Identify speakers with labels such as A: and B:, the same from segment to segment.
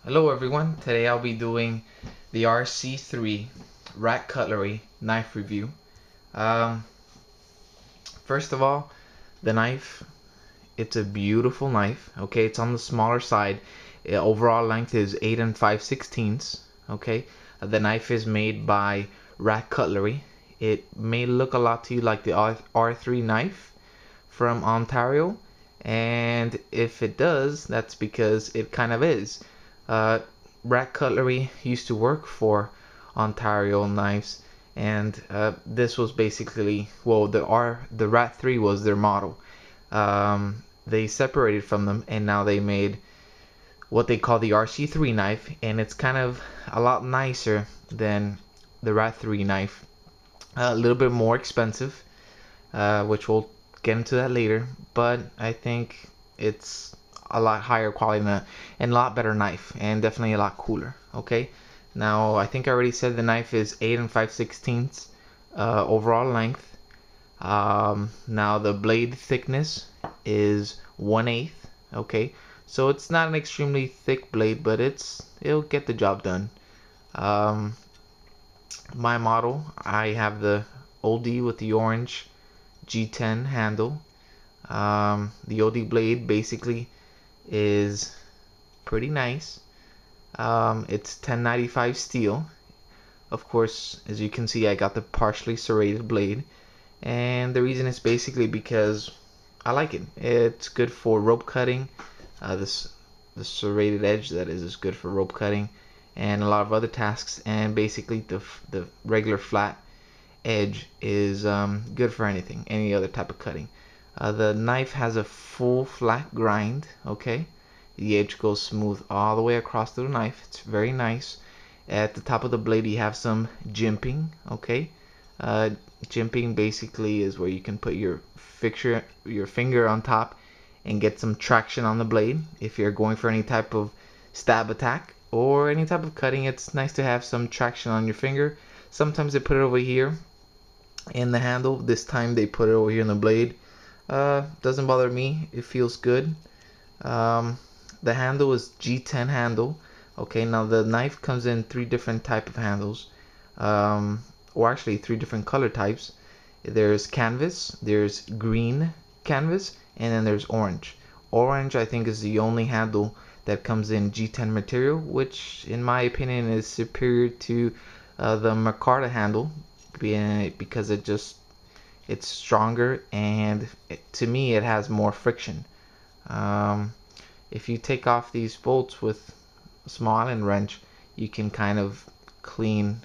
A: Hello everyone, today I'll be doing the RC-3 rat cutlery knife review. Um, First of all, the knife, it's a beautiful knife. Okay, it's on the smaller side. Overall length is 8 5/16. Okay, the knife is made by Rat Cutlery. It may look a lot to you like the R3 knife from Ontario, and if it does, that's because it kind of is. Uh, Rat Cutlery used to work for Ontario Knives, and this was basically, well, the Rat 3 was their model. They separated from them, and now they made what they call the RC-3 knife, and it's kind of a lot nicer than the Rat 3 knife. A little bit more expensive, which we'll get into that later, but I think it's a lot higher quality and a lot better knife, and definitely a lot cooler. Okay, now I think I already said the knife is 8 5/16 overall length. Now the blade thickness is 1/8. Okay, so it's not an extremely thick blade, but it'll get the job done. um, my model, I have the OD with the orange G10 handle. The OD blade basically is pretty nice. It's 1095 steel. Of course, as you can see, I got the partially serrated blade, and the reason is basically because I like it. It's good for rope cutting. The serrated edge, that is good for rope cutting and a lot of other tasks. And basically, the regular flat edge is good for anything, any other type of cutting. The knife has a full flat grind. Okay, the edge goes smooth all the way across the knife. It's very nice. At the top of the blade, you have some jimping. Okay, uh, jimping basically is where you can put your finger on top and get some traction on the blade. If you're going for any type of stab attack or any type of cutting, it's nice to have some traction on your finger. Sometimes they put it over here in the handle. This time they put it over here in the blade. Doesn't bother me. It feels good. The handle is G10 handle. Okay, now the knife comes in three different type of handles, or actually three different color types. There's canvas, there's green canvas, and then there's orange. Orange, I think, is the only handle that comes in G10 material, which in my opinion is superior to the Micarta handle, because it's stronger, and to me it has more friction. If you take off these bolts with a small Allen wrench, you can kind of clean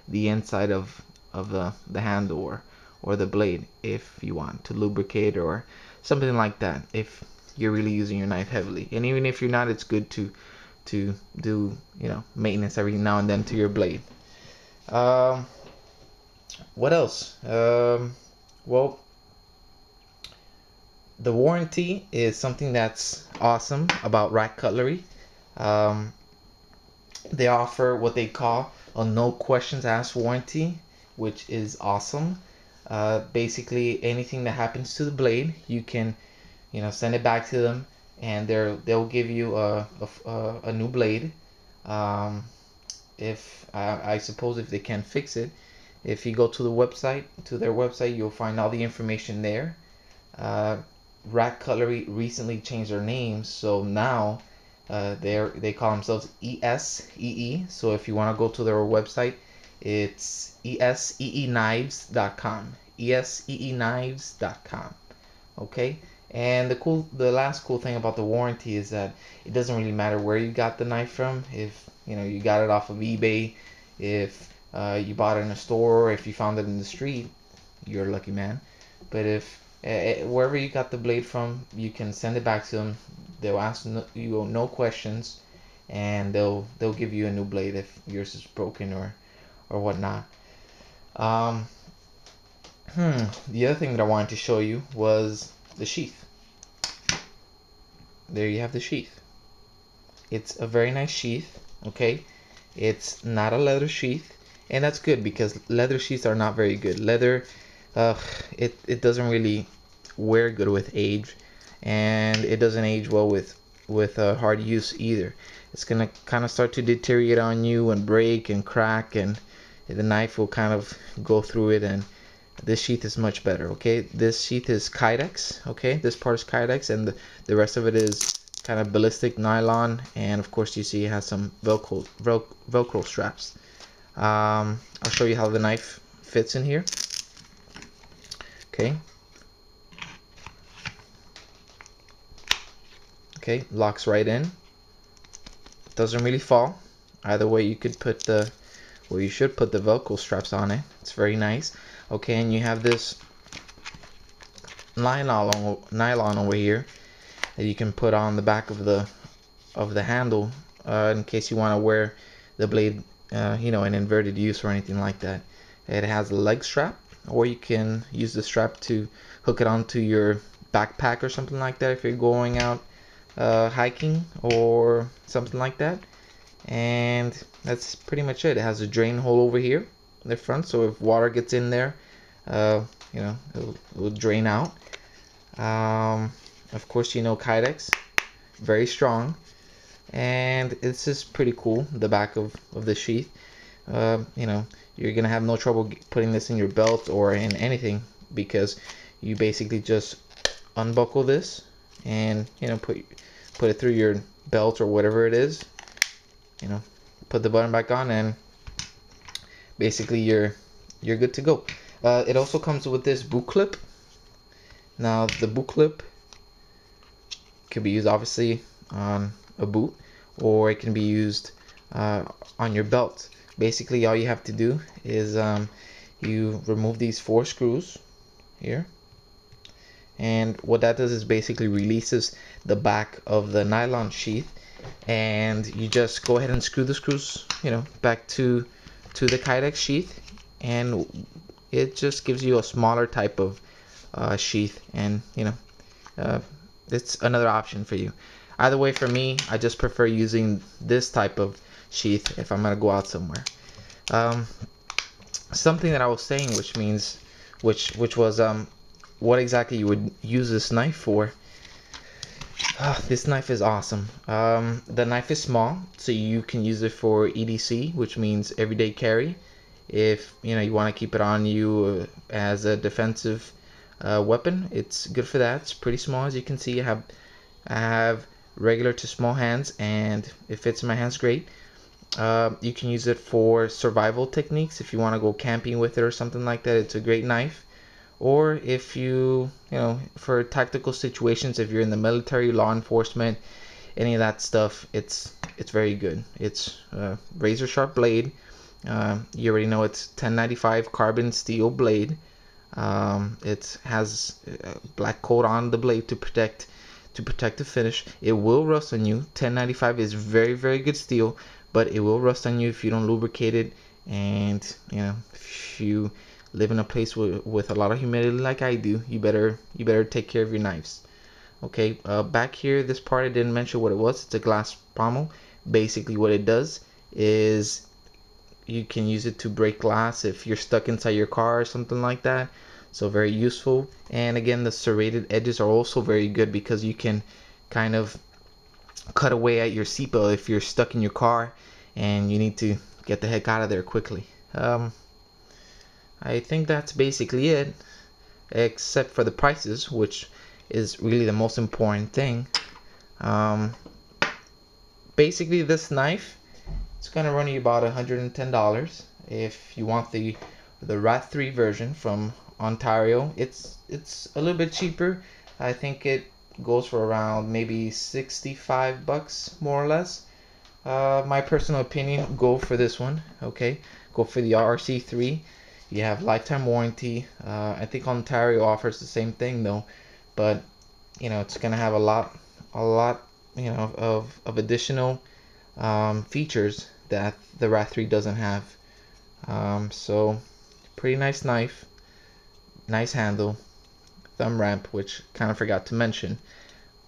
A: the inside of the handle or the blade if you want to lubricate or something like that, if you're really using your knife heavily. And even if you're not, it's good to do, maintenance every now and then to your blade. What else? Well, the warranty is something that's awesome about Rat Cutlery. Um, they offer what they call a no questions asked warranty, which is awesome. Basically, anything that happens to the blade, you can, send it back to them, and they'll give you a new blade. If I suppose if they can fix it, if you go to their website, you'll find all the information there. Rat Cutlery recently changed their names, so now they call themselves ESEE. So if you want to go to their website, it's eseenknives.com. eseenknives.com. Okay, and the last cool thing about the warranty is that it doesn't really matter where you got the knife from. If you got it off of eBay, if you bought it in a store, or if you found it in the street, you're a lucky man. But if wherever you got the blade from, you can send it back to them. They'll ask you no questions, and they'll give you a new blade if yours is broken or whatnot. Um, the other thing that I wanted to show you was the sheath. There you have the sheath. It's a very nice sheath. Okay, it's not a leather sheath, and that's good because leather sheaths are not very good. Leather, it doesn't really wear good with age, and it doesn't age well with with hard use either. It's gonna kind of start to deteriorate on you and break and crack, and the knife will kind of go through it. And this sheath is much better. Okay, this sheath is Kydex. Okay, this part is Kydex, and the rest of it is kind of ballistic nylon. And of course, you see it has some Velcro straps. I'll show you how the knife fits in here. Okay. Okay, locks right in. Doesn't really fall. Either way, you could put the, well, you should put the Velcro straps on it. It's very nice. Okay, and you have this nylon over here that you can put on the back of the handle in case you want to wear the blade, you know, in inverted use or anything like that. It has a leg strap, or you can use the strap to hook it onto your backpack or something like that if you're going out hiking or something like that. And that's pretty much it. It has a drain hole over here in the front, so if water gets in there, you know, it'll drain out. Of course, you know, Kydex, very strong, and this is pretty cool. The back of the sheath, you know, you're gonna have no trouble putting this in your belt or in anything, because you basically just unbuckle this and, you know, put it through your belt or whatever it is, you know, put the button back on, and basically you're good to go. It also comes with this boot clip. Now the boot clip can be used obviously on a boot, or it can be used on your belt. Basically all you have to do is you remove these 4 screws here, and what that does is basically releases the back of the nylon sheath, and you just go ahead and screw the screws, you know, back to the Kydex sheath, and it just gives you a smaller type of sheath, and you know, it's another option for you. Either way, for me, I just prefer using this type of sheath if I'm gonna go out somewhere. Something that I was saying, which was what exactly you would use this knife for. This knife is awesome. The knife is small, so you can use it for EDC, which means everyday carry. If you know you want to keep it on you as a defensive weapon, it's good for that. It's pretty small, as you can see. I have regular to small hands, and it fits in my hands great. You can use it for survival techniques if you want to go camping with it or something like that. It's a great knife. Or if you know, for tactical situations, if you're in the military, law enforcement, any of that stuff, it's very good. It's a razor sharp blade. You already know it's 1095 carbon steel blade. It has a black coat on the blade to protect the finish. It will rust on you. 1095 is very good steel, but it will rust on you if you don't lubricate it. And you know, if you live in a place with a lot of humidity like I do, you better take care of your knives. Okay, back here, this part I didn't mention what it was. It's a glass pommel. Basically what it does is you can use it to break glass if you're stuck inside your car or something like that. So very useful. And again, the serrated edges are also very good because you can kind of cut away at your seatbelt if you're stuck in your car and you need to get the heck out of there quickly. I think that's basically it, except for the prices, which is really the most important thing. Basically this knife, it's gonna run you about $110. If you want the RC-3 version from Ontario, it's a little bit cheaper. I think it goes for around maybe $65 more or less. My personal opinion, go for this one. Okay, go for the RC-3. You have lifetime warranty. I think Ontario offers the same thing though, but you know, it's gonna have a lot you know, of additional features that the RC-3 doesn't have. So pretty nice knife, nice handle, thumb ramp, which kind of forgot to mention.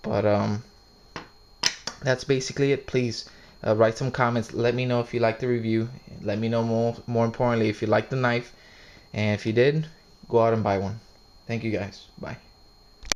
A: But that's basically it. Please write some comments. Let me know if you like the review. Let me know more importantly if you like the knife. And if you did, go out and buy one. Thank you guys. Bye.